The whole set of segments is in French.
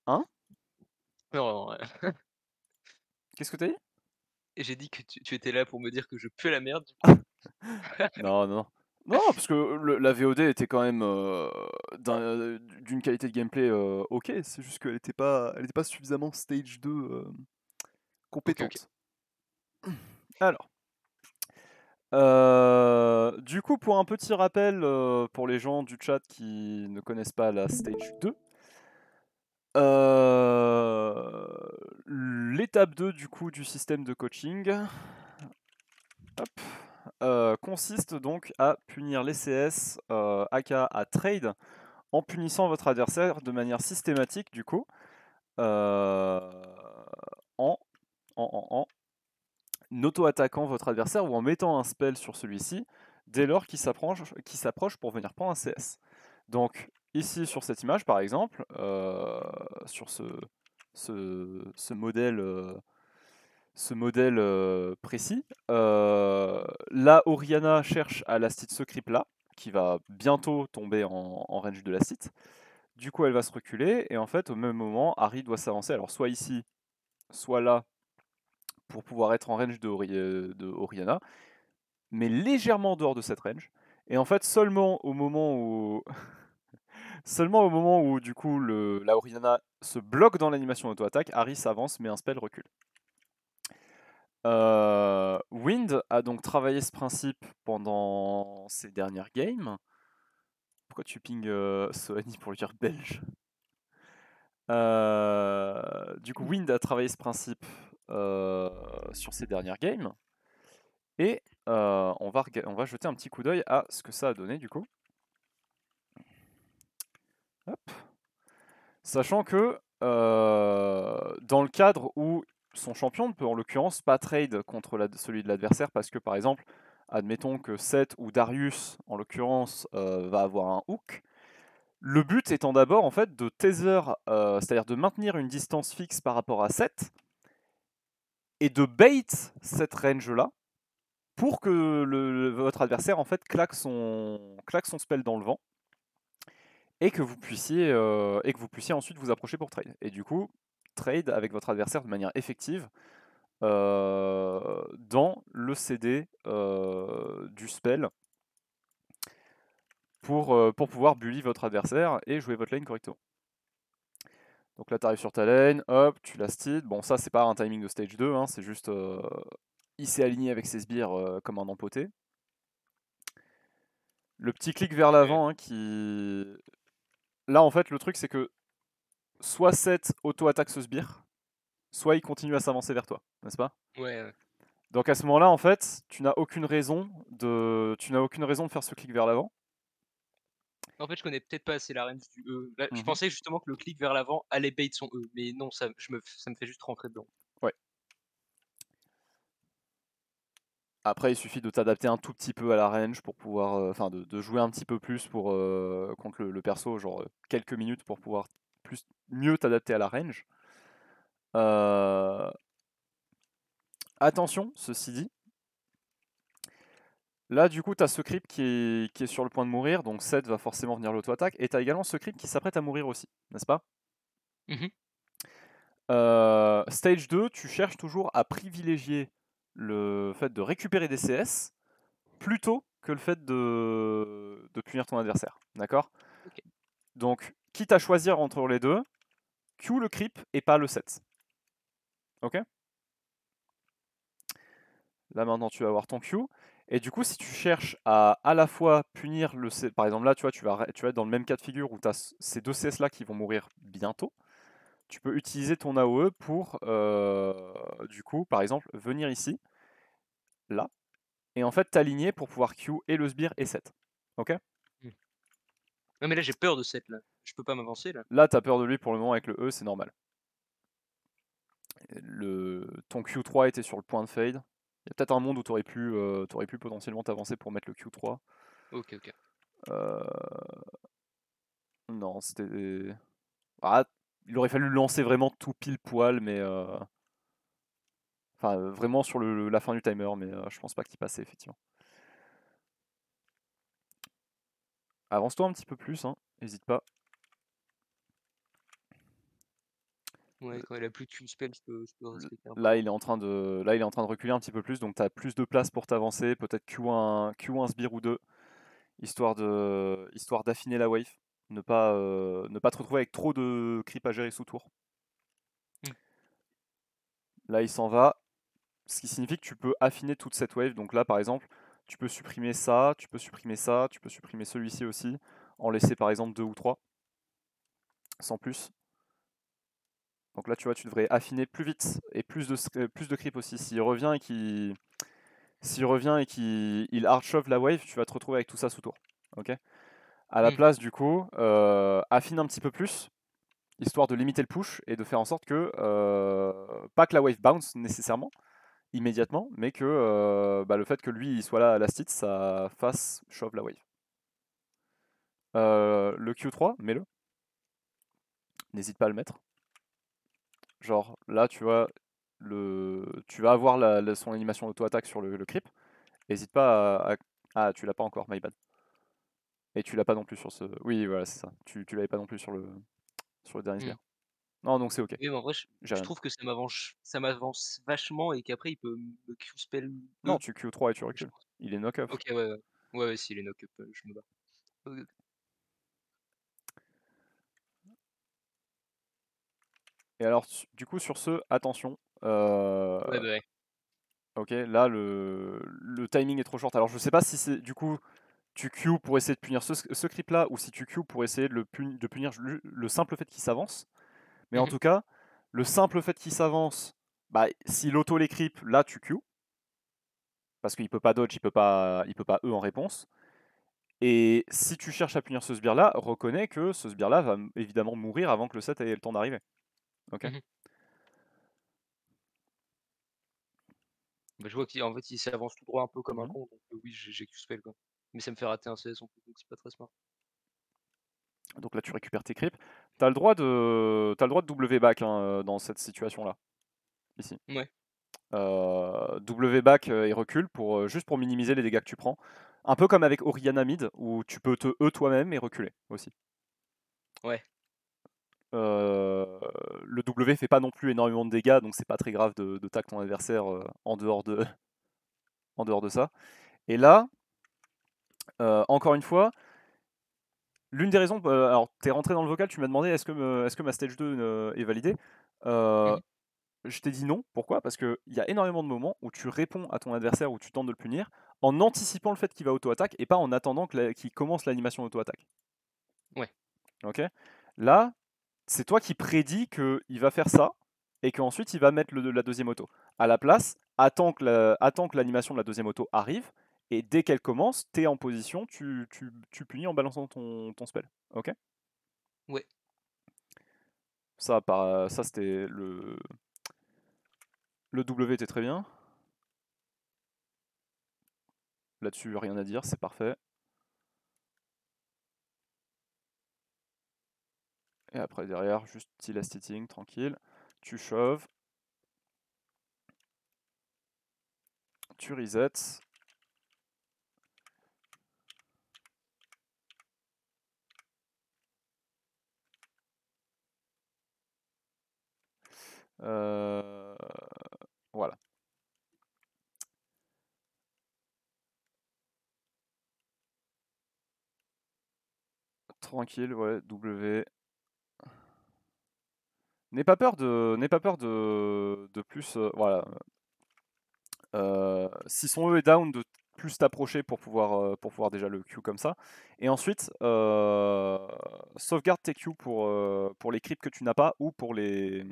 Hein? Non, Qu'est-ce que t'as dit? et j'ai dit que tu étais là pour me dire que je pue la merde du coup. Non, non, non. Non, parce que la VOD était quand même d'une qualité de gameplay ok, c'est juste elle était pas suffisamment stage 2 OK, OK. compétente. Alors, du coup, pour un petit rappel pour les gens du chat qui ne connaissent pas la stage 2, l'étape 2 du coup du système de coaching, hop, consiste donc à punir les CS, aka à trade, en punissant votre adversaire de manière systématique du coup, euh, en, en auto-attaquant votre adversaire ou en mettant un spell sur celui-ci dès lors qu'il s'approche pour venir prendre un CS. Donc ici sur cette image par exemple, sur ce modèle, précis, là Oriana cherche à l'Astit ce creep là, qui va bientôt tomber en range de l'Astit. Du coup elle va se reculer, et en fait au même moment Harry doit s'avancer, alors soit ici, soit là, pour pouvoir être en range de Oriana, mais légèrement en dehors de cette range. Et en fait, seulement au moment où du coup la Oriana se bloque dans l'animation auto-attaque, Harry s'avance mais un spell recule. Wind a donc travaillé ce principe pendant ses dernières games. Pourquoi tu ping Soani pour le dire belge? Du coup, Wind a travaillé ce principe sur ses dernières games. Et on va jeter un petit coup d'œil à ce que ça a donné du coup. Hop. Sachant que dans le cadre où son champion ne peut en l'occurrence pas trade contre celui de l'adversaire, parce que par exemple, admettons que Seth ou Darius en l'occurrence va avoir un hook. Le but étant d'abord en fait de tether, c'est-à-dire de maintenir une distance fixe par rapport à Seth et de bait cette range là pour que votre adversaire en fait claque son spell dans le vent, et que vous puissiez ensuite vous approcher pour trade. Et du coup, trade avec votre adversaire de manière effective dans le CD du spell pour pouvoir bully votre adversaire et jouer votre lane correctement. Donc là, tu arrives sur ta lane, hop, tu la steed. Bon, ça, c'est pas un timing de stage 2, hein, c'est juste il s'est aligné avec ses sbires comme un empoté. Le petit clic vers OK. l'avant, hein, qui. Là, en fait, le truc, c'est que soit Seth auto-attaque ce sbire, soit il continue à s'avancer vers toi, n'est-ce pas? Ouais, ouais. Donc à ce moment-là, en fait, tu n'as aucune raison de faire ce clic vers l'avant. En fait, je connais peut-être pas assez la range du E. Là, je Mhm. pensais justement que le clic vers l'avant allait bait son E, mais non, ça me fait juste rentrer dedans. Ouais. Après, il suffit de t'adapter un tout petit peu à la range pour pouvoir, enfin, de jouer un petit peu plus contre le perso, genre quelques minutes pour pouvoir mieux t'adapter à la range. Euh, Attention, ceci dit, là du coup, tu as ce creep qui est sur le point de mourir, donc Seth va forcément venir l'auto-attaque, et tu as également ce creep qui s'apprête à mourir aussi, n'est-ce pas? Mmh. Stage 2, tu cherches toujours à privilégier le fait de récupérer des CS plutôt que le fait de punir ton adversaire. D'accord? OK. Donc, quitte à choisir entre les deux, Q le creep et pas le set. Ok? Là maintenant tu vas avoir ton Q. Et du coup, si tu cherches à la fois punir le CS, par exemple là, tu vois, tu vas être dans le même cas de figure où tu as ces deux CS là qui vont mourir bientôt. Tu peux utiliser ton AOE pour, du coup, par exemple, venir ici, là, et en fait t'aligner pour pouvoir Q et le sbire et set. Ok? Mmh. Non, mais là, j'ai peur de cette là. Je peux pas m'avancer là? Là, t'as peur de lui pour le moment avec le E, c'est normal. Ton Q3 était sur le point de fade. Il y a peut-être un monde où t'aurais pu potentiellement t'avancer pour mettre le Q3. OK, OK. Euh, Non, c'était. Ah, il aurait fallu le lancer vraiment tout pile poil, mais. Enfin, vraiment sur la fin du timer, mais je pense pas qu'il passait, effectivement. Avance-toi un petit peu plus, hein, n'hésite pas. Ouais, quand il a plus de Q-spell, je peux respecter un peu Là, moins. il est en train de reculer un petit peu plus, donc tu as plus de place pour t'avancer, peut-être Q1 sbire ou 2, histoire d'affiner la wave, ne pas te retrouver avec trop de creep à gérer sous tour. Mmh. Là, il s'en va, ce qui signifie que tu peux affiner toute cette wave. Donc là, par exemple, tu peux supprimer ça, tu peux supprimer ça, tu peux supprimer celui-ci aussi, en laisser par exemple 2 ou 3, sans plus. Donc là, tu vois, tu devrais affiner plus vite et plus de creep aussi. S'il hard shove la wave, tu vas te retrouver avec tout ça sous tour. Ok. À la Mmh. place, du coup, affine un petit peu plus, histoire de limiter le push et de faire en sorte que, pas que la wave bounce nécessairement, immédiatement, mais que bah, le fait que lui il soit là à la stit, ça fasse shove la wave. Le Q3, mets-le. N'hésite pas à le mettre. Genre là, tu vois, tu vas avoir son animation auto-attaque sur le creep. N'hésite pas Ah, tu l'as pas encore, my bad. Et tu l'as pas non plus sur ce. Oui, voilà, c'est ça. Tu l'avais pas non plus sur le dernier Mmh. sbire. Non, donc c'est ok. Oui, mais en vrai, je J'ai je rien. trouve que ça m'avance vachement et qu'après il peut me Q-spell Non, eux, tu Q3 et tu je recules. pense. Il est knock-off. OK, ouais, ouais. Ouais, ouais, s'il est knock-up, je me bats. OK, OK. Et alors, du coup, sur ce, attention. Ouais, bah, ouais. Ok, là, le timing est trop short. Alors, je sais pas si c'est du coup tu Q pour essayer de punir ce creep là ou si tu Q pour essayer de punir le simple fait qu'il s'avance. Mais en Mmh. tout cas, le simple fait qu'il s'avance, bah, s'il auto les creeps, là tu Q. Parce qu'il peut pas dodge, il peut pas E en réponse. Et si tu cherches à punir ce sbire là, reconnais que ce sbire là va évidemment mourir avant que le set ait le temps d'arriver. Ok. Mmh. Bah, je vois qu'en fait, il s'avance tout droit un peu comme un Mhm. con, donc oui, j'ai Q-spell, quoi. Mais ça me fait rater un CS en plus, donc c'est pas très smart. Donc là tu récupères tes creeps. T'as le droit de W back hein, dans cette situation là. Ici. Ouais. W back et recule juste pour minimiser les dégâts que tu prends. Un peu comme avec Oriana mid où tu peux te E toi-même et reculer aussi. Ouais. Le W fait pas non plus énormément de dégâts donc c'est pas très grave de tag ton adversaire en dehors de ça. Et là, encore une fois, l'une des raisons, alors t'es rentré dans le vocal, tu m'as demandé est-ce que ma stage 2 est validée. Euh, Mmh. je t'ai dit non, pourquoi? Parce qu'il y a énormément de moments où tu réponds à ton adversaire, où tu tentes de le punir, en anticipant le fait qu'il va auto-attaque et pas en attendant qu'il commence l'animation auto-attaque. Ouais. Ok. Là, c'est toi qui prédis qu'il va faire ça et qu'ensuite il va mettre la deuxième auto. À la place, attends que l'animation de la deuxième auto arrive et dès qu'elle commence, t'es en position, tu punis en balançant ton spell. Ok. Ouais. Ça c'était le W était très bien. Là-dessus, rien à dire, c'est parfait. Et après, derrière, juste petit last hitting, tranquille. Tu shoves. Tu resets. Euh, Voilà. Tranquille, ouais, W. N'aie pas peur de plus. Voilà. Si son E est down, de plus t'approcher pour pouvoir déjà le Q comme ça. Et ensuite, sauvegarde tes Q pour les creeps que tu n'as pas ou pour les,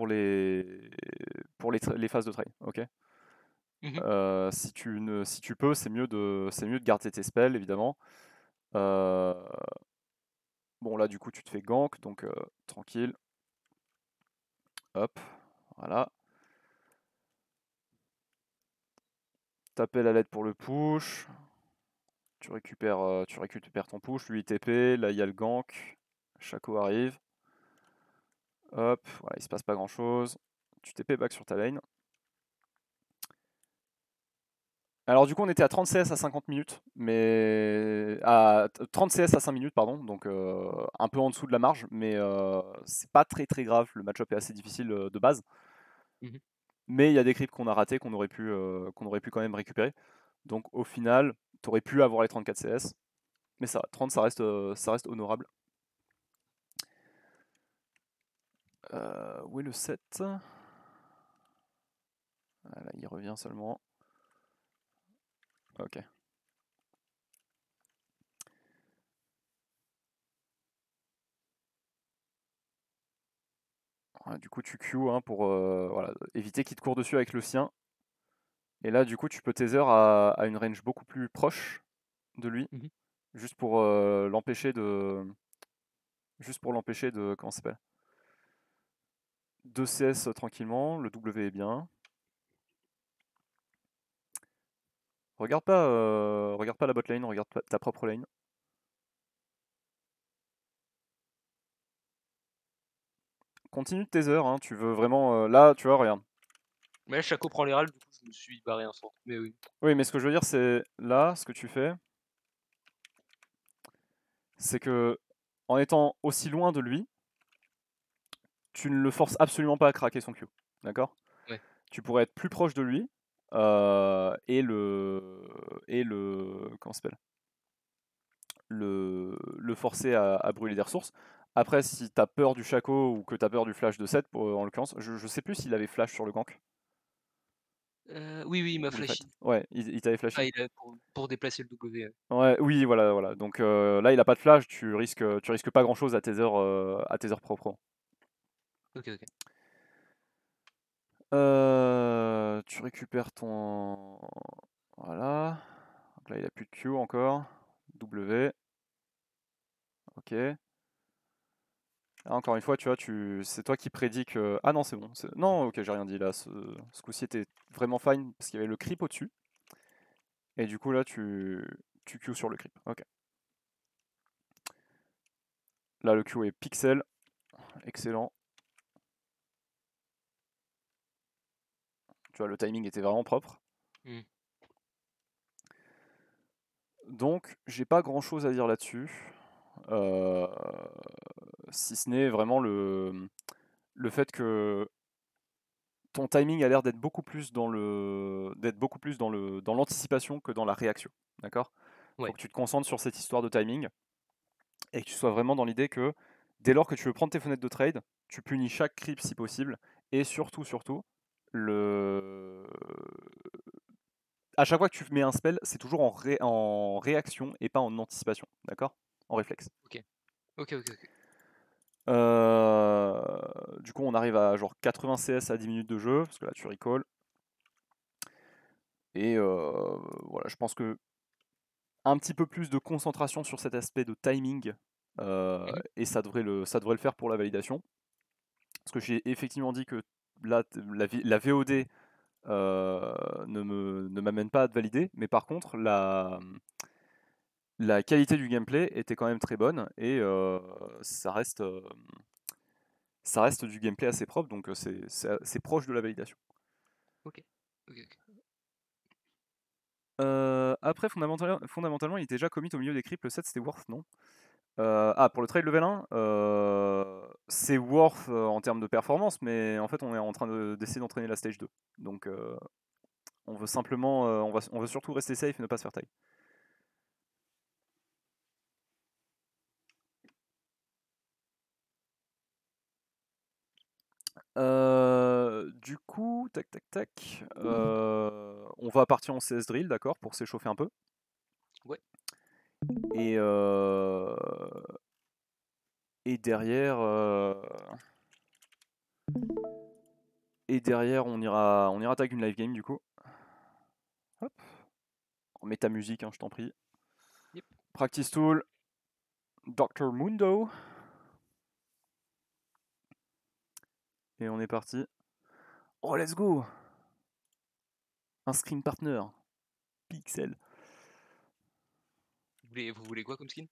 les phases de trade. Ok. Mmh. Si tu peux, c'est mieux de garder tes spells évidemment. Euh, bon là du coup tu te fais gank donc tranquille. Hop, voilà. Taper la lettre pour le push. Tu récupères ton push, lui il TP, là il y a le gank. Shaco arrive. Hop, voilà, il se passe pas grand chose. Tu TP back sur ta lane. Alors du coup on était à 30 CS à 50 minutes, mais à 30 CS à 5 minutes pardon, donc un peu en dessous de la marge, mais c'est pas très très grave, le match-up est assez difficile de base, Mmh. mais il y a des creeps qu'on a ratés qu'on aurait pu quand même récupérer. Donc au final, t'aurais pu avoir les 34 CS, mais ça, 30 ça reste honorable. Où est le 7? Là, il revient seulement. Ok. Ouais, du coup, tu Q hein, pour voilà, éviter qu'il te court dessus avec le sien. Et là, du coup, tu peux tether à une range beaucoup plus proche de lui, Mmh. juste pour l'empêcher de. Juste pour l'empêcher de. Comment ça s'appelle? 2 CS tranquillement, le W est bien. Regarde pas la bot lane, regarde ta propre lane. Continue de tether, hein, tu veux vraiment. Là, tu vois, regarde. Mais là, Shaco prend les râles, du coup, je me suis barré un sort. Mais oui. Oui, mais ce que je veux dire, c'est là, ce que tu fais, c'est que en étant aussi loin de lui, tu ne le forces absolument pas à craquer son Q. D'accord? Ouais. Tu pourrais être plus proche de lui et le comment ça s'appelle? Le forcer à brûler des ressources. Après, si t'as peur du Shaco ou que t'as peur du flash de 7, en l'occurrence, je sais plus s'il avait flash sur le gank Oui, oui, il m'a ou le fait. flashé. Ouais, il t'avait Ah, flashé. il a pour déplacer le W, Ouais, oui, voilà, voilà. Donc là, il a pas de flash, tu risques pas grand chose à Tether Pro Pro. OK, OK. Tu récupères ton. Voilà. Donc là, il a plus de Q encore. W. Ok. Là, encore une fois, tu vois, c'est toi qui prédis que. Ah non, c'est bon. Non, ok, j'ai rien dit là. Ce coup-ci était vraiment fine parce qu'il y avait le creep au-dessus. Et du coup, là, tu Q sur le creep. Ok. Là, le Q est pixel. Excellent. Tu vois, le timing était vraiment propre. Mmh. Donc, j'ai pas grand-chose à dire là-dessus. Euh, Si ce n'est vraiment le fait que ton timing a l'air d'être beaucoup plus dans l'anticipation que dans la réaction. D'accord? Il faut Ouais. que tu te concentres sur cette histoire de timing et que tu sois vraiment dans l'idée que dès lors que tu veux prendre tes fenêtres de trade, tu punis chaque creep si possible et surtout le à chaque fois que tu mets un spell, c'est toujours en réaction et pas en anticipation, d'accord? En réflexe. OK. OK, OK, OK. Du coup, on arrive à genre 80 CS à 10 minutes de jeu, parce que là tu recall. Et voilà, je pense que un petit peu plus de concentration sur cet aspect de timing, Mmh. et ça devrait le faire pour la validation. Parce que j'ai effectivement dit que là, la VOD ne m'amène pas à te valider, mais par contre, la qualité du gameplay était quand même très bonne, et ça reste du gameplay assez propre, donc c'est proche de la validation. OK. OK, OK. Après, fondamentalement, il était déjà commit au milieu des creeps, le 7 c'était worth, non? Pour le trade level 1, c'est worth en termes de performance, mais en fait, on est en train d'essayer d'entraîner la stage 2. Donc, on veut simplement, on veut surtout rester safe et ne pas se faire taille. Du coup, tac tac tac, on va partir en CS drill, d'accord, pour s'échauffer un peu. Ouais. Et, et derrière, on ira tag une live game du coup. Hop, mets ta musique, hein, je t'en prie. Yep. Practice tool, Dr Mundo. Et on est parti. Oh, let's go! Un screen partner. Pixel. Vous voulez quoi comme skin?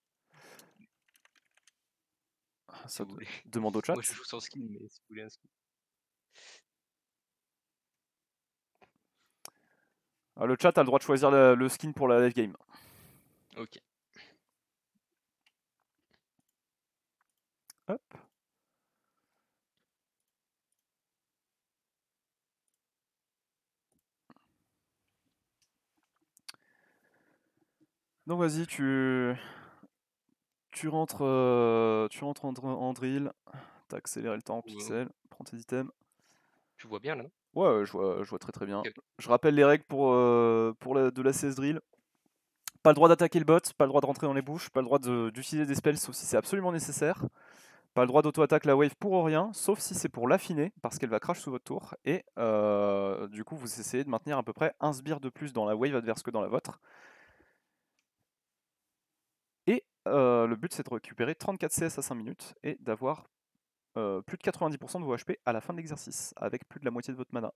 Si Ça vous voulez. demande au chat. Moi, je joue sans skin, mais si vous voulez un skin. Le chat a le droit de choisir le skin pour la live game. Ok. Hop. Donc vas-y, tu rentres en drill, t'as accéléré le temps en pixel, prends tes items. Tu vois bien là, non? Ouais, je vois très très bien. Ok, ok. Je rappelle les règles de la CS drill. Pas le droit d'attaquer le bot, pas le droit de rentrer dans les bouches, pas le droit d'utiliser des spells sauf si c'est absolument nécessaire. Pas le droit d'auto-attaque la wave pour rien, sauf si c'est pour l'affiner, parce qu'elle va crash sous votre tour. Et du coup, vous essayez de maintenir à peu près un sbire de plus dans la wave adverse que dans la vôtre. Et le but, c'est de récupérer 34 CS à 5 minutes et d'avoir plus de 90% de vos HP à la fin de l'exercice, avec plus de la moitié de votre mana.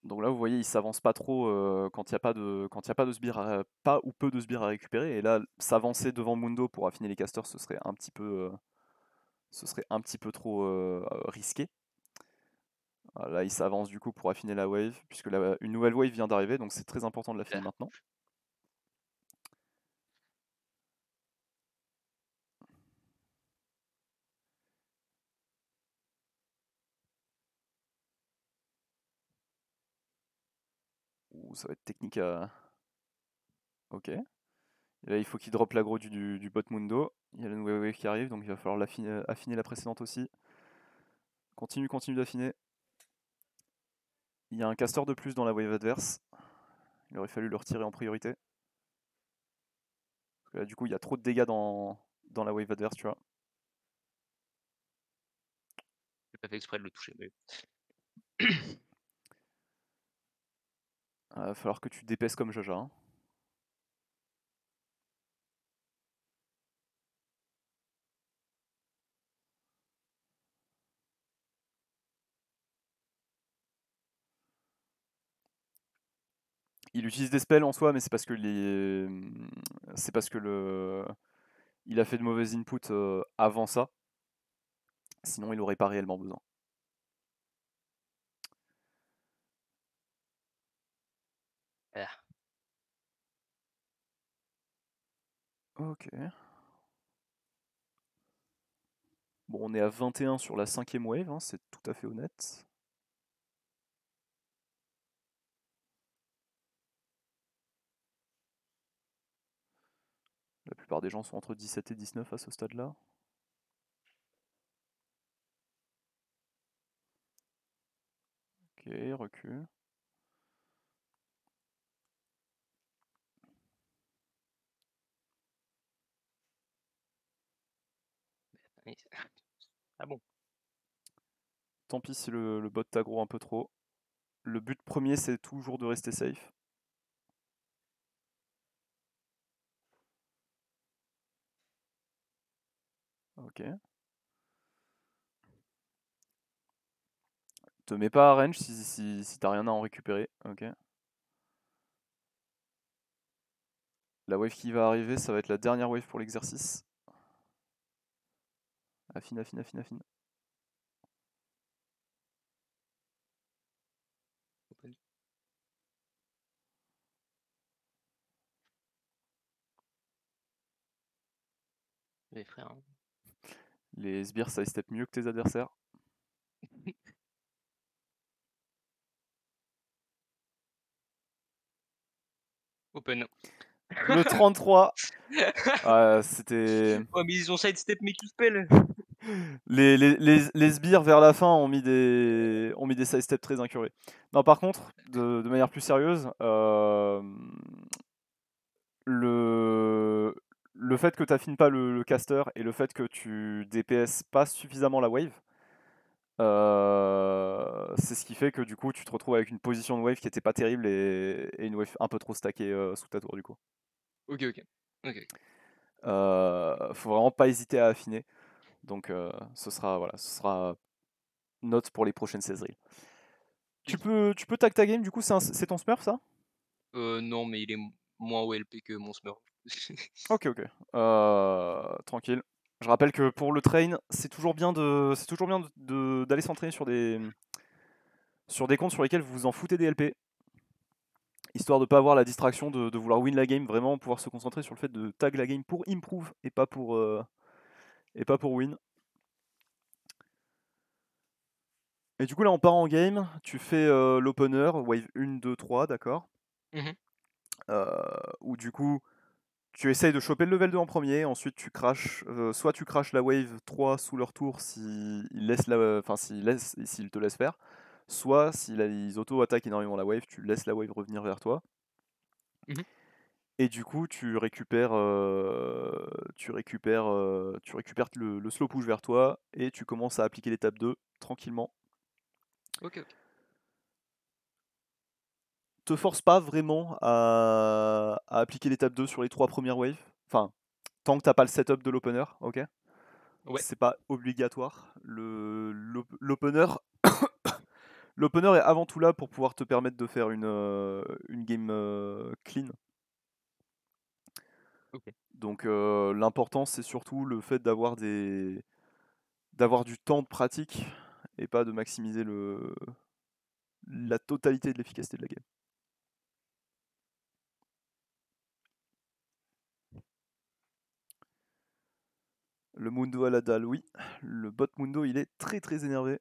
Donc là, vous voyez, il s'avance pas trop quand il n'y a pas de sbires pas ou peu de sbires à récupérer. Et là, s'avancer devant Mundo pour affiner les casters, ce serait un petit peu trop risqué. Là, il s'avance du coup pour affiner la wave, puisque une nouvelle wave vient d'arriver, donc c'est très important de l'affiner maintenant. Ouh, ça va être technique à... Ok. Et là, il faut qu'il drop l'aggro du bot Mundo. Il y a la nouvelle wave qui arrive, donc il va falloir affiner la précédente aussi. Continue d'affiner. Il y a un caster de plus dans la wave adverse. Il aurait fallu le retirer en priorité. Parce que là, du coup, il y a trop de dégâts dans la wave adverse, tu vois. J'ai pas fait exprès de le toucher, mais. Il va falloir que tu d'épaisses comme Jaja. Hein. Il utilise des spells en soi, mais c'est parce que il a fait de mauvais inputs avant ça. Sinon, il n'aurait pas réellement besoin. Ah. Ok. Bon, on est à 21 sur la 5ème wave, hein, c'est tout à fait honnête. La plupart des gens sont entre 17 et 19 à ce stade-là. Ok, recule. Ah bon. Tant pis si le bot t'aggro un peu trop. Le but premier, c'est toujours de rester safe. Ok. Te mets pas à range si t'as rien à en récupérer. Ok. La wave qui va arriver, ça va être la dernière wave pour l'exercice. Affine. Open. Mais frère. Hein. Les sbires, ça step mieux que tes adversaires. Open. Le 33. C'était... Ouais, mais ils ont sidestep mes Q-spell. Les sbires vers la fin ont mis des sidesteps très incurés. Non, par contre, de manière plus sérieuse, le fait que tu affines pas le caster et le fait que tu DPS pas suffisamment la wave, c'est ce qui fait que du coup tu te retrouves avec une position de wave qui était pas terrible et une wave un peu trop stackée sous ta tour du coup. Ok. Faut vraiment pas hésiter à affiner. Donc ce sera note pour les prochaines saisons. Tu peux tag ta game du coup, c'est ton smurf ça? Non, mais il est. moins OLP que mon Smurf. Ok, ok. Tranquille. Je rappelle que pour le train, c'est toujours bien d'aller s'entraîner sur des comptes sur lesquels vous vous en foutez des LP, histoire de pas avoir la distraction de vouloir win la game, vraiment pouvoir se concentrer sur le fait de tag la game pour improve et pas pour win. Et du coup là on part en game, tu fais l'opener, wave 1, 2, 3, d'accord. Mmh. Où du coup tu essayes de choper le level 2 en premier, ensuite tu crashes, soit tu crashes la wave 3 sous leur tour s'ils s'ils te laissent faire, soit s'ils auto-attaquent énormément la wave, tu laisses la wave revenir vers toi. Mmh. Et du coup tu récupères le slow push vers toi et tu commences à appliquer l'étape 2 tranquillement. OK, OK. Te force pas vraiment à appliquer l'étape 2 sur les 3 premières waves. Enfin, tant que t'as pas le setup de l'opener, ok? Ouais, C'est pas obligatoire. L'opener, l'opener est avant tout là pour pouvoir te permettre de faire une game clean. OK. Donc l'important c'est surtout le fait d'avoir du temps de pratique et pas de maximiser la totalité de l'efficacité de la game. Le Mundo à la dalle, oui. Le bot Mundo, il est très très énervé.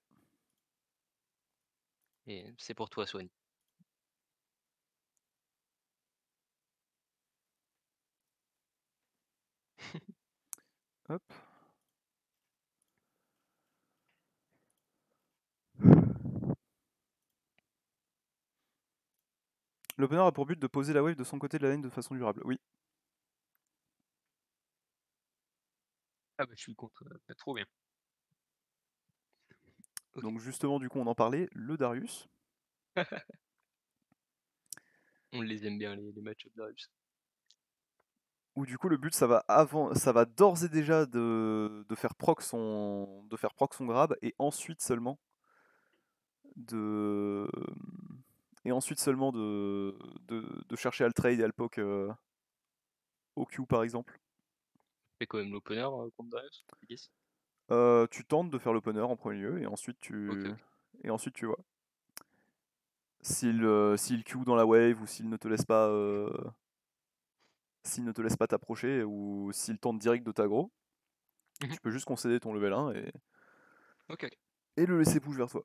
Et c'est pour toi, Swan. Hop. L'opener a pour but de poser la wave de son côté de la lane de façon durable. Oui. Ah bah, je suis contre, trop bien. OK. Donc justement, du coup, on en parlait. Le Darius. On les aime bien les match-up Darius. Où du coup, le but, ça va d'ores et déjà de faire proc son grab et ensuite seulement de de chercher à le trade et à le poke au Q par exemple. Fais quand même l'opener, contre Darius, I guess. Tu tentes de faire l'opener en premier lieu OK, OK. et ensuite tu vois. S'il Q dans la wave ou s'il ne te laisse pas t'approcher ou s'il tente direct de t'aggro, Mmh. tu peux juste concéder ton level 1 OK, OK. et le laisser push vers toi.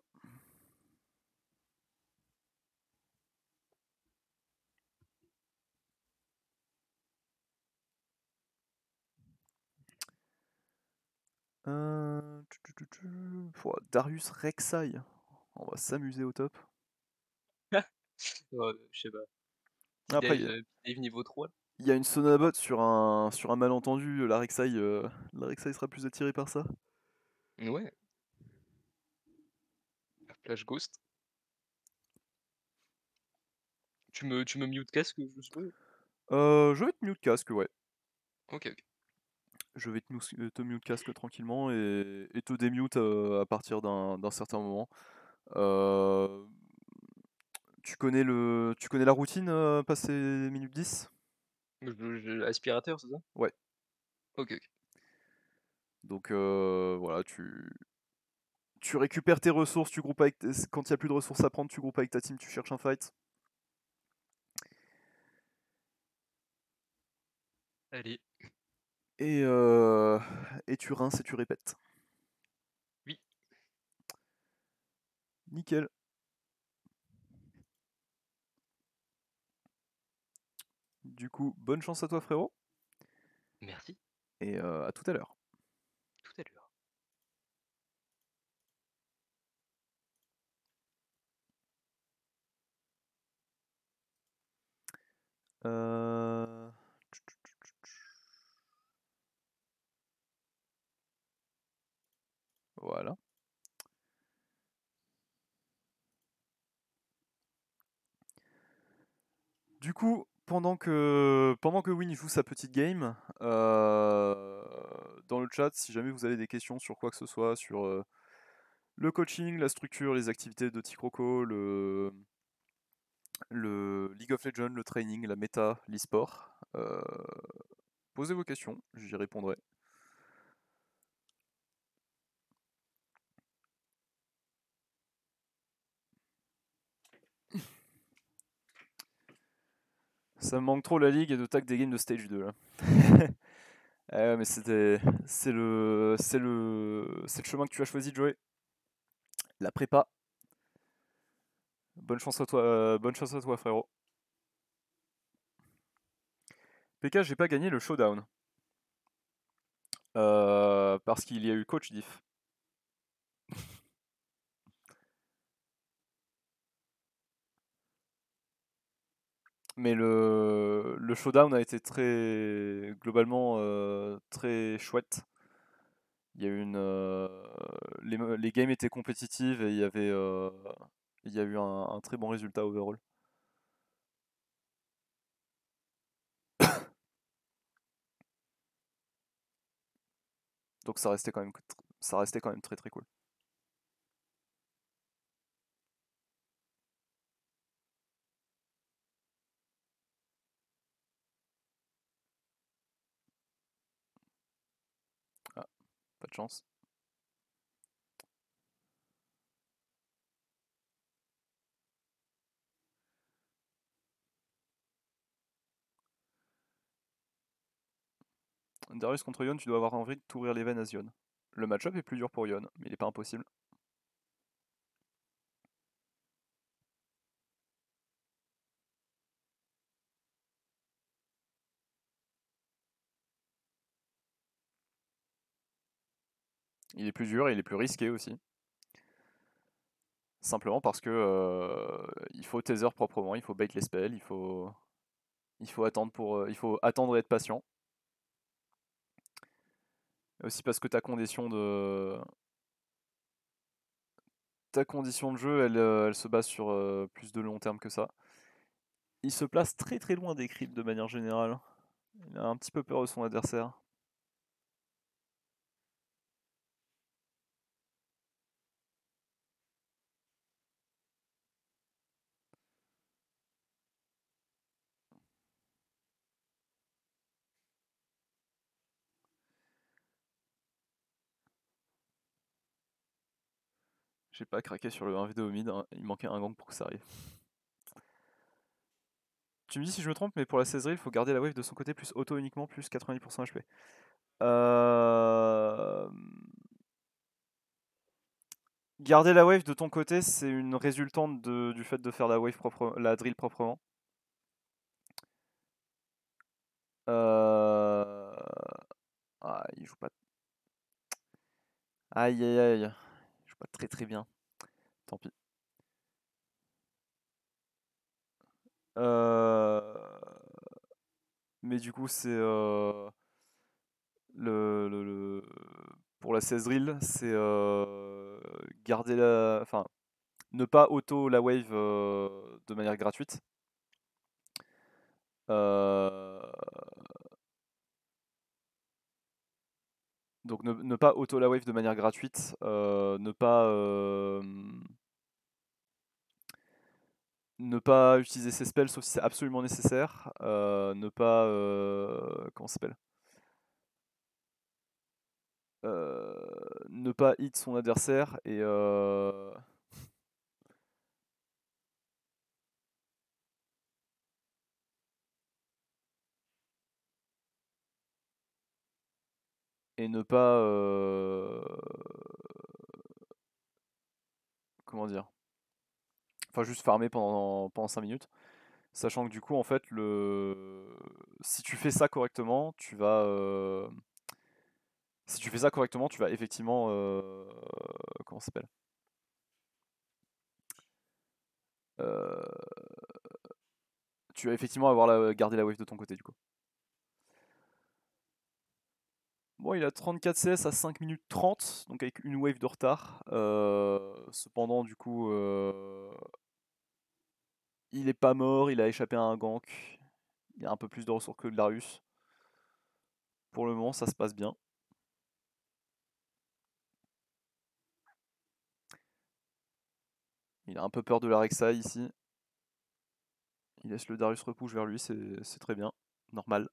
Darius Rek'Sai. On va s'amuser au top. Ouais, je sais pas. Après, Petit Dave niveau 3 là. il y a une À Sonabot voir. sur un malentendu. La Rek'Sai sera plus attirée par ça. Ouais, Flash Ghost. Tu me mute casque, je suppose? Je vais te mute casque, ouais. OK, OK. Je vais te mute casque tranquillement et te démute à partir d'un certain moment. Euh, tu connais la routine passé minute 10. Je aspirateur, c'est ça? Ouais. OK, OK. Donc voilà, tu récupères tes ressources, quand il n'y a plus de ressources à prendre, tu groupes avec ta team, tu cherches un fight. Allez, Et, euh, et tu rinces et tu répètes. oui, Nickel. Du coup, bonne chance à toi frérot. merci, Et à tout à l'heure. tout à l'heure. Euh, Voilà. Du coup, pendant que Win joue sa petite game, dans le chat, si jamais vous avez des questions sur quoi que ce soit, sur le coaching, la structure, les activités de Ticroco, le League of Legends, le training, la méta, l'e-sport. Posez vos questions, j'y répondrai. Ça me manque trop la ligue et de tac des games de stage 2 là. Mais c'est le chemin que tu as choisi de jouer. La prépa. Bonne chance à toi frérot. PK, j'ai pas gagné le showdown. Parce qu'il y a eu coach diff. Mais le showdown a été globalement très chouette. Il y a eu les games étaient compétitives et il y a eu un très bon résultat overall. Donc ça restait quand même très très cool. Ah, pas de chance. Darius contre Yon, tu dois avoir envie de t'ouvrir les veines à Zion. Le match-up est plus dur pour Yon, mais il est pas impossible. Il est plus dur et il est plus risqué aussi. Simplement parce que il faut taser proprement, il faut bait les spells, il faut attendre et être patient. Et aussi parce que ta condition de jeu, elle se base sur plus de long terme que ça. Il se place très très loin des creeps de manière générale. Il a un petit peu peur de son adversaire. J'ai pas craqué sur le 1v2 au mid, hein. Il manquait un gang pour que ça arrive. Tu me dis si je me trompe, mais pour la 16 il faut garder la wave de son côté plus auto uniquement, plus 90% HP. Garder la wave de ton côté, c'est une résultante du fait de faire la drill proprement. Il joue pas. Aïe aïe aïe. Il joue pas très très bien. Tant pis. Euh, Mais du coup, c'est pour la 16 drill, c'est garder enfin, ne pas auto la wave de manière gratuite. Euh, Donc ne pas auto la wave de manière gratuite, ne pas utiliser ses spells sauf si c'est absolument nécessaire, ne pas comment ça s'appelle, ne pas hit son adversaire et ne pas comment dire, enfin juste farmer pendant 5 minutes. Sachant que du coup, en fait, si tu fais ça correctement, si tu fais ça correctement, tu vas effectivement, comment ça s'appelle? Euh, Tu vas effectivement garder la wave de ton côté du coup. Bon, il a 34 CS à 5 minutes 30, donc avec une wave de retard. Cependant, du coup, il est pas mort, il a échappé à un gank. Il a un peu plus de ressources que Darius. Pour le moment, ça se passe bien. Il a un peu peur de la Rek'Sai ici. Il laisse le Darius repush vers lui, c'est très bien. Normal.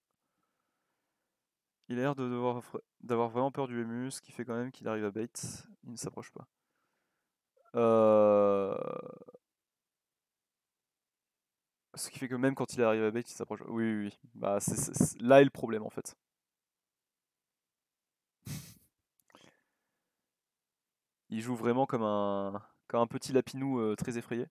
Il a l'air d'avoir vraiment peur du Emu, ce qui fait quand même qu'il arrive à bait. Il ne s'approche pas. Ce qui fait que même quand il arrive à bait, il s'approche. Oui, oui, oui. Bah, là est le problème en fait. Il joue vraiment comme un petit lapinou très effrayé.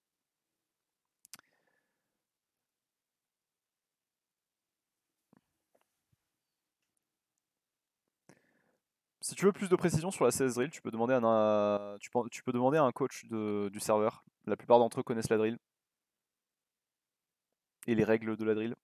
Si tu veux plus de précision sur la CS drill, tu peux demander à un coach du serveur. La plupart d'entre eux connaissent la drill et les règles de la drill.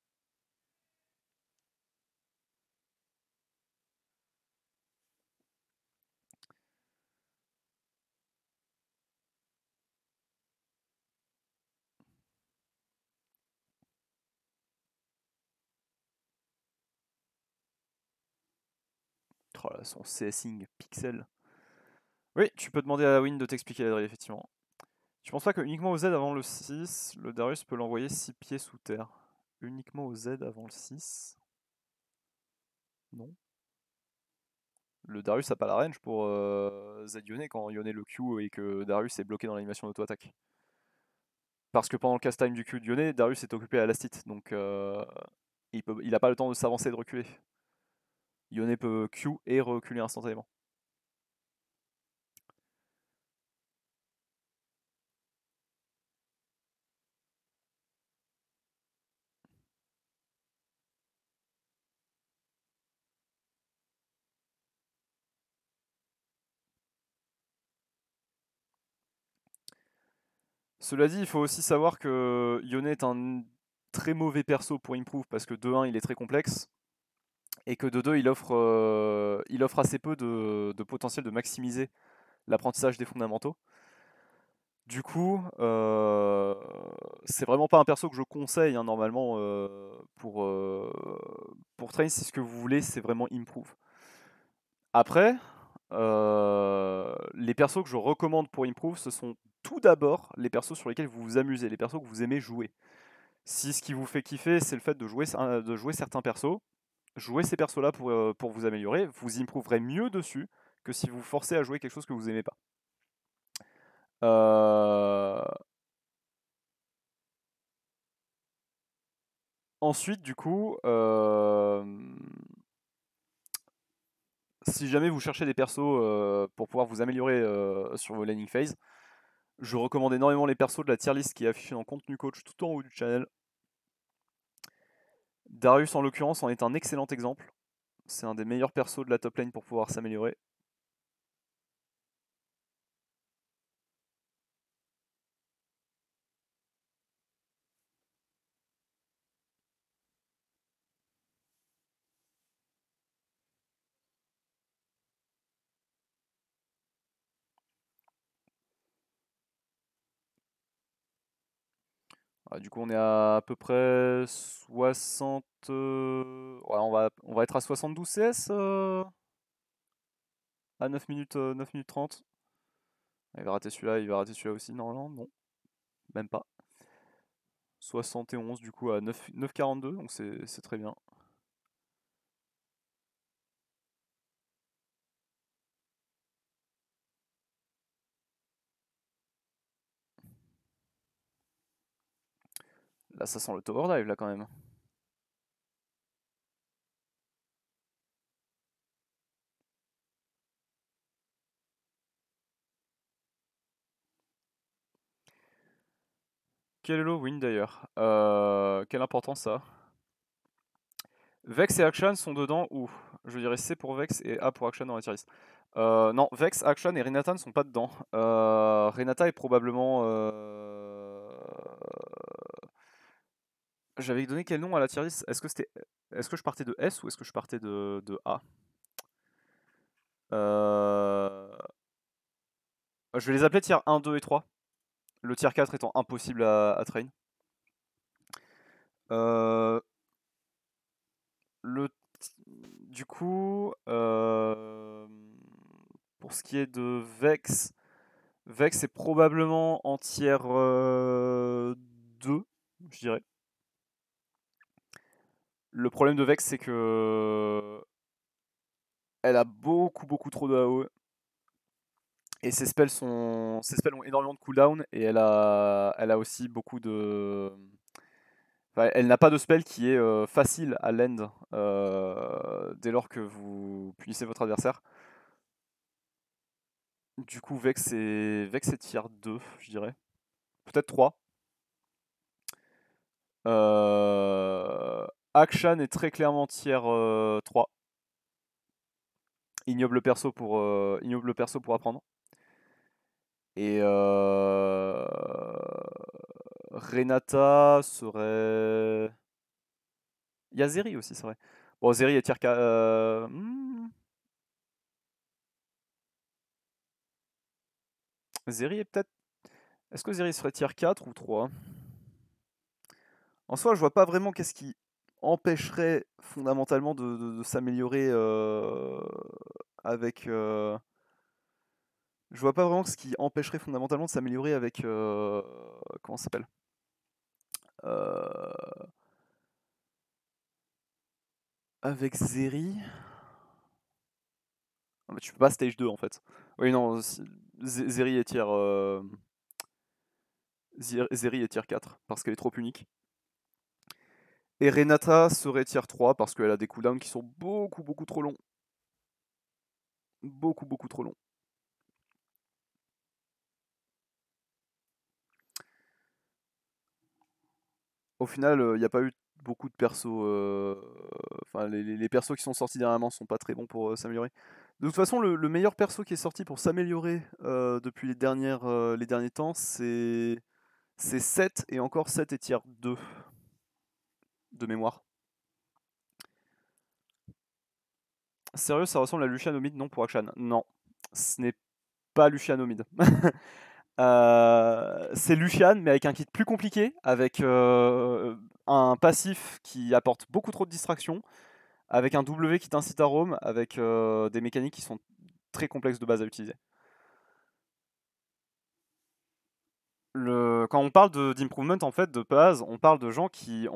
Oh là, son CSing pixel. Oui, tu peux demander à Win de t'expliquer la drill, effectivement. Tu penses pas que uniquement au Z avant le 6, le Darius peut l'envoyer 6 pieds sous terre? Uniquement au Z avant le 6? Non. Le Darius a pas la range pour Z Yone quand Yone le Q et que Darius est bloqué dans l'animation d'auto-attaque. Parce que pendant le cast time du Q de Yone, Darius est occupé à last hit, donc il a pas le temps de s'avancer et de reculer. Yone peut Q et reculer instantanément. Cela dit, il faut aussi savoir que Yone est un très mauvais perso pour improve parce que de 1 il est très complexe et que de 2 il offre assez peu de potentiel de maximiser l'apprentissage des fondamentaux. Du coup, c'est vraiment pas un perso que je conseille hein, normalement pour train. Si ce que vous voulez, c'est vraiment improve. Après, les persos que je recommande pour improve, ce sont tout d'abord les persos sur lesquels vous vous amusez, les persos que vous aimez jouer. Si ce qui vous fait kiffer, c'est le fait de jouer certains persos, jouez ces persos-là pour vous améliorer, vous improverez mieux dessus que si vous forcez à jouer quelque chose que vous aimez pas. Ensuite, du coup, si jamais vous cherchez des persos pour pouvoir vous améliorer sur vos laning phase, je recommande énormément les persos de la tier list qui est affichée dans Contenu Coach tout en haut du channel. Darius en l'occurrence en est un excellent exemple. C'est un des meilleurs persos de la top lane pour pouvoir s'améliorer. Du coup, on est à peu près 60. Ouais, on va être à 72 CS à 9 minutes, 9 minutes 30. Il va rater celui-là, il va rater celui-là aussi. Non, non, même pas. 71 du coup à 9,42, donc c'est très bien. Là, ça sent le tower dive là quand même. Quel hello win d'ailleurs. Quelle importance ça a. Vex et Action sont dedans ou je dirais C pour Vex et A pour Action dans la tier list. Non, Vex, Action et Renata ne sont pas dedans. Renata est probablement. J'avais donné quel nom à la tier list? Est-ce que je partais de S ou est-ce que je partais de A? Je vais les appeler tier 1, 2 et 3. Le tier 4 étant impossible à train. Du coup, pour ce qui est de Vex, Vex est probablement en tier 2, je dirais. Le problème de Vex, c'est que elle a beaucoup trop de AOE. Et ses spells ont énormément de cooldown et elle a aussi beaucoup de. Enfin, elle n'a pas de spell qui est facile à land dès lors que vous punissez votre adversaire. Du coup, Vex est tier 2, je dirais. Peut-être 3. Akshan est très clairement tier 3. Ignoble perso pour apprendre. Et Renata serait. Il y a Zeri aussi, c'est vrai. Bon, Zeri est tier 4. Zeri est peut-être. Est-ce que Zeri serait tier 4 ou 3? En soi, je vois pas vraiment qu'est-ce qui empêcherait fondamentalement de s'améliorer avec. Je vois pas vraiment ce qui empêcherait fondamentalement de s'améliorer avec. Comment ça s'appelle? Euh, Avec Zeri. Ah bah, tu peux pas stage 2 en fait. Oui, non, Zeri est tier. Zeri est tier 4 parce qu'elle est trop unique. Et Renata serait tier 3 parce qu'elle a des cooldowns qui sont beaucoup trop longs. Beaucoup trop longs. Au final, il n'y a pas eu beaucoup de persos. Enfin, les persos qui sont sortis dernièrement sont pas très bons pour s'améliorer. De toute façon, le meilleur perso qui est sorti pour s'améliorer depuis les derniers temps, c'est 7, et encore 7 est tier 2 de mémoire. Sérieux, ça ressemble à Lucianomid? Non, pour Akshan. Non, ce n'est pas Lucianomid. C'est Lucian, mais avec un kit plus compliqué, avec un passif qui apporte beaucoup trop de distractions, avec un W qui t'incite à roam, avec des mécaniques qui sont très complexes de base à utiliser. Quand on parle d'improvement, en fait, de base, on parle de gens qui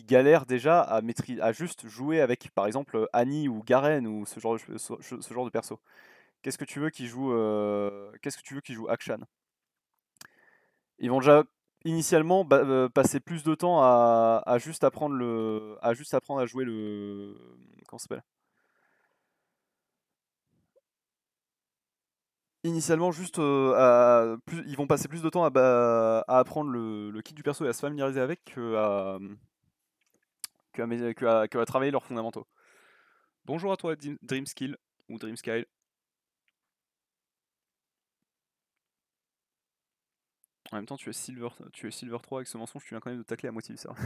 galèrent déjà à juste jouer avec, par exemple, Annie ou Garen ou ce genre de perso. Qu'est-ce que tu veux qu'ils jouent Akshan? Ils vont déjà initialement passer plus de temps à juste apprendre à jouer le. Comment ça s'appelle? Initialement, juste ils vont passer plus de temps à apprendre le kit du perso et à se familiariser avec qu'à travailler leurs fondamentaux. Bonjour à toi, Dreamskill ou Dreamskyle. En même temps, tu es Silver 3 avec ce mensonge, tu viens quand même de tacler à moitié du serveur.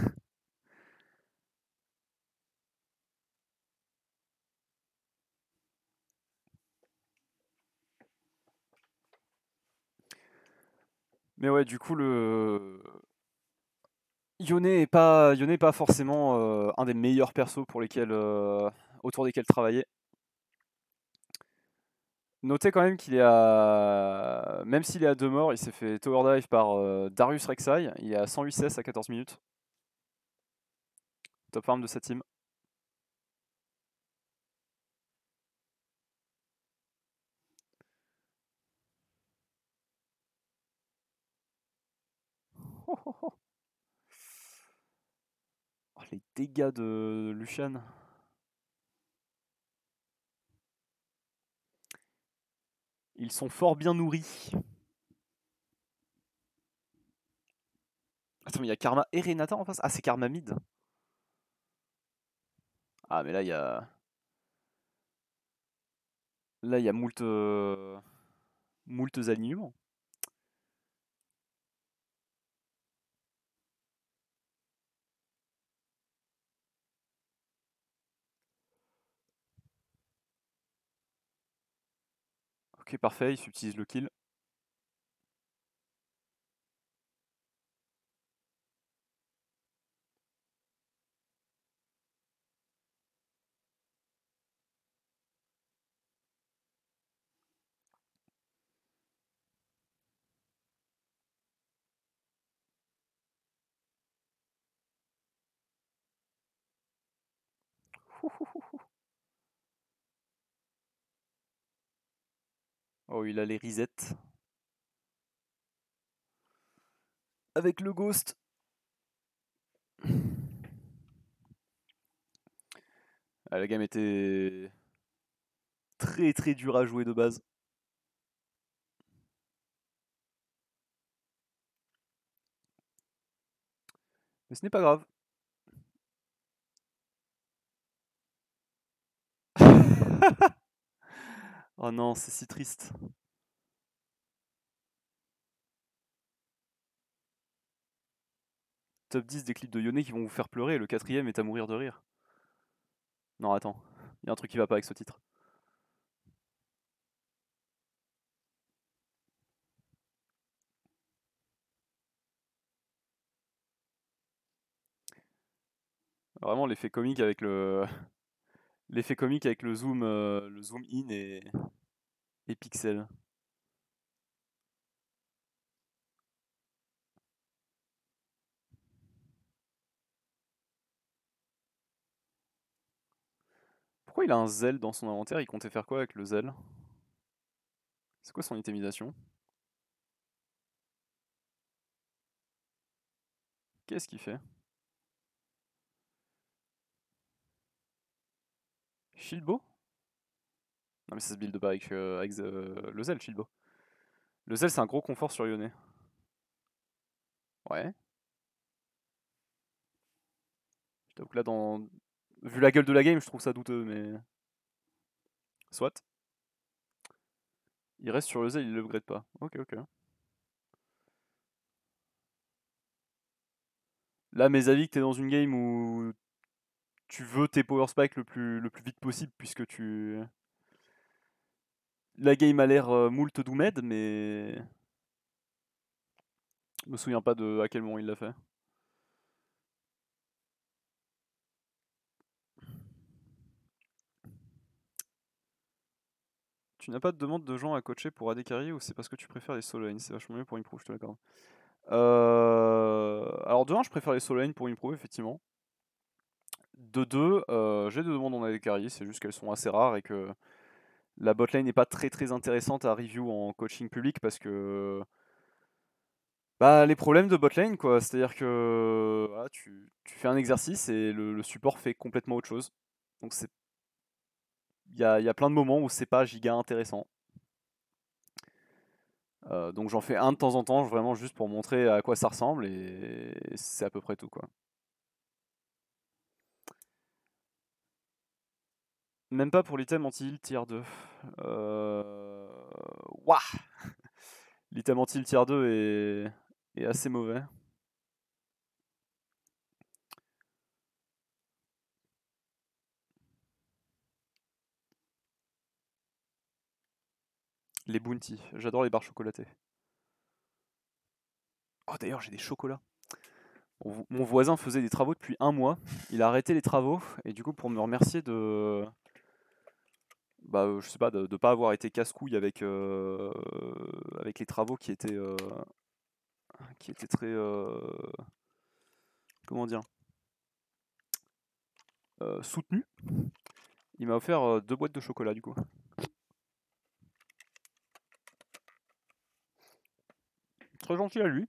Mais ouais, du coup, Yone est pas forcément un des meilleurs persos autour desquels travailler. Notez quand même même s'il est à 2 morts, il s'est fait tower dive par Darius Rek'Sai. Il est à 108 CS à 14 minutes. Top farm de sa team. Oh, oh, oh. Oh, les dégâts de Lucian. Ils sont fort bien nourris. Attends, mais il y a Karma et Renata en face? Ah, c'est Karma mid. Ah, mais là, il y a. Là, il y a moult alignements. Ok, parfait, il subtilise le kill. Oh, il a les reset. Avec le ghost. Ah, la game était très très dure à jouer de base. Mais ce n'est pas grave. Oh non, c'est si triste. Top 10 des clips de Yone qui vont vous faire pleurer et le quatrième est à mourir de rire. Non, attends. Il y a un truc qui va pas avec ce titre. Vraiment l'effet comique avec le l'effet comique avec le zoom in et pixel. Pourquoi il a un zèle dans son inventaire? Il comptait faire quoi avec le zèle? C'est quoi son itemisation? Qu'est-ce qu'il fait? Shieldbo? Non mais ça se build pas avec, le zèle, Shieldbo. Le zèle c'est un gros confort sur Yone. Ouais. Je t'avoue que là vu la gueule de la game, je trouve ça douteux, mais. Soit. Il reste sur le zèle, il l'upgrade pas. Ok, ok. Là, mes avis que t'es dans une game où tu veux tes power spikes le plus vite possible, puisque tu. La game a l'air moult doomed, mais. Je me souviens pas de à quel moment il l'a fait. Tu n'as pas de demande de gens à coacher pour AD carry ou c'est parce que tu préfères les solo lanes? C'est vachement mieux pour improve, je te l'accorde. Alors de 1, je préfère les solo lanes pour improve, effectivement. De 2, j'ai des demandes en AD carry, c'est juste qu'elles sont assez rares et que la botlane n'est pas très très intéressante à review en coaching public parce que bah les problèmes de botlane quoi, c'est-à-dire que voilà, tu fais un exercice et le support fait complètement autre chose. Donc il y a plein de moments où c'est pas giga intéressant. Donc j'en fais un de temps en temps, vraiment juste pour montrer à quoi ça ressemble et c'est à peu près tout quoi. Même pas pour l'item anti-heal tier 2. Ouah. L'item anti-heal tier 2 est assez mauvais. Les bounty, j'adore les barres chocolatées. Oh d'ailleurs j'ai des chocolats. Mon voisin faisait des travaux depuis un mois. Il a arrêté les travaux et du coup pour me remercier de, bah je sais pas, de pas avoir été casse-couille avec les travaux qui étaient très comment dire soutenus. Il m'a offert 2 boîtes de chocolat du coup. Très gentil à lui.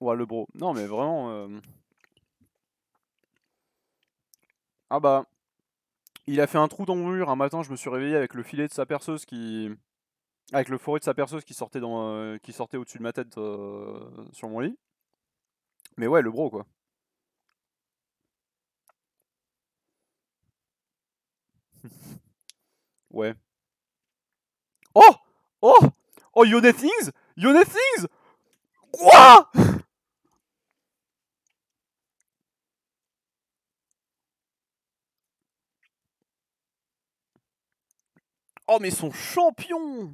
Ouais le bro. Non mais vraiment. Ah bah. Il a fait un trou dans mon mur. Un matin je me suis réveillé avec le filet de sa perceuse qui. Avec le forêt de sa perceuse qui sortait au-dessus de ma tête sur mon lit. Mais ouais le bro quoi. Ouais. Oh! Oh! Oh, Yone Things! Yone Things! Quoi? Oh, mais son champion!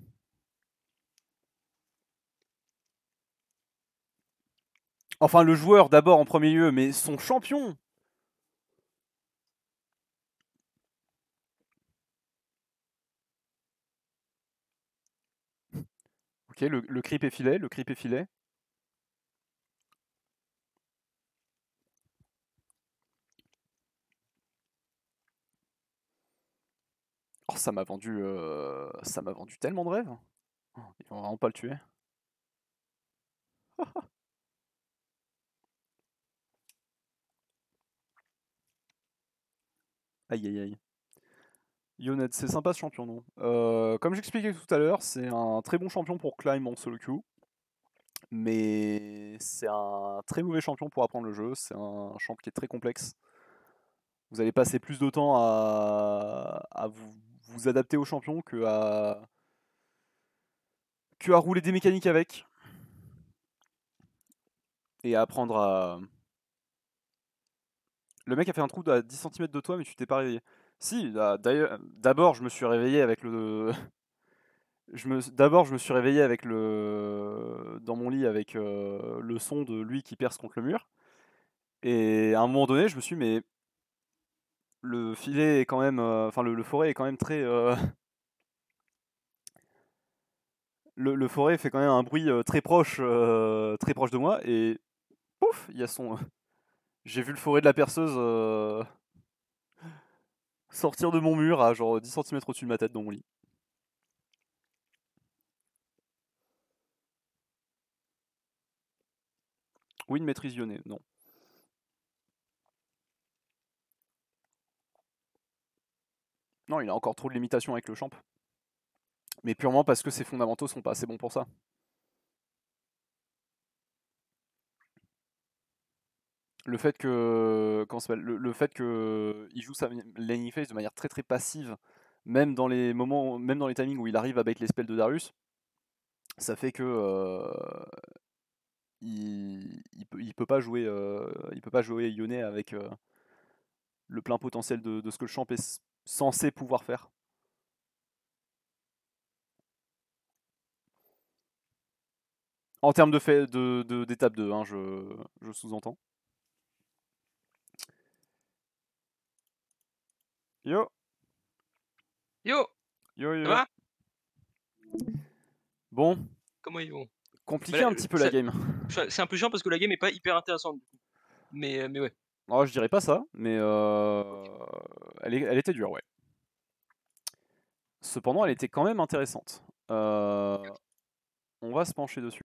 Enfin, le joueur d'abord en premier lieu, mais son champion! Ok, le creep est filé, le creep est filé. Oh, ça m'a vendu tellement de rêves. Oh, ils vont vraiment pas le tuer. Aïe aïe aïe. Yoned, c'est sympa ce champion, non? Comme j'expliquais tout à l'heure, c'est un très bon champion pour climb en solo queue. Mais c'est un très mauvais champion pour apprendre le jeu. C'est un champ qui est très complexe. Vous allez passer plus de temps à vous adapter au champion que à rouler des mécaniques avec. Et à apprendre à... Le mec a fait un trou à 10 cm de toi, mais tu t'es pas réveillé. Si, d'ailleurs, d'abord je me suis réveillé avec le... D'abord je me suis réveillé avec le... dans mon lit avec le son de lui qui perce contre le mur. Et à un moment donné, je me suis dit, mais le filet est quand même... Enfin, le forêt est quand même très... le forêt fait quand même un bruit très proche de moi. Et pouf, il y a son... J'ai vu le forêt de la perceuse sortir de mon mur à genre 10 cm au-dessus de ma tête dans mon lit. Oui, une maîtrise ionnée, non. Non, il a encore trop de limitations avec le champ. Mais purement parce que ses fondamentaux sont pas assez bons pour ça. Le fait que. Comment ça s'appelle le fait que il joue sa laning phase de manière très très passive, même dans les moments, même dans les timings où il arrive à bait les spells de Darius, ça fait que il peut pas jouer Yone avec le plein potentiel de ce que le champ est censé pouvoir faire. En termes de fait d'étape 2, hein, je sous-entends. Yo, Yo, yo, ça yo. va? Bon, Comment ils vont? Bah compliqué là, un petit peu la game. c'est un peu chiant parce que la game est pas hyper intéressante du coup. Mais ouais. Oh, je dirais pas ça, mais Ok. elle était dure, ouais. Cependant, elle était quand même intéressante. On va se pencher dessus.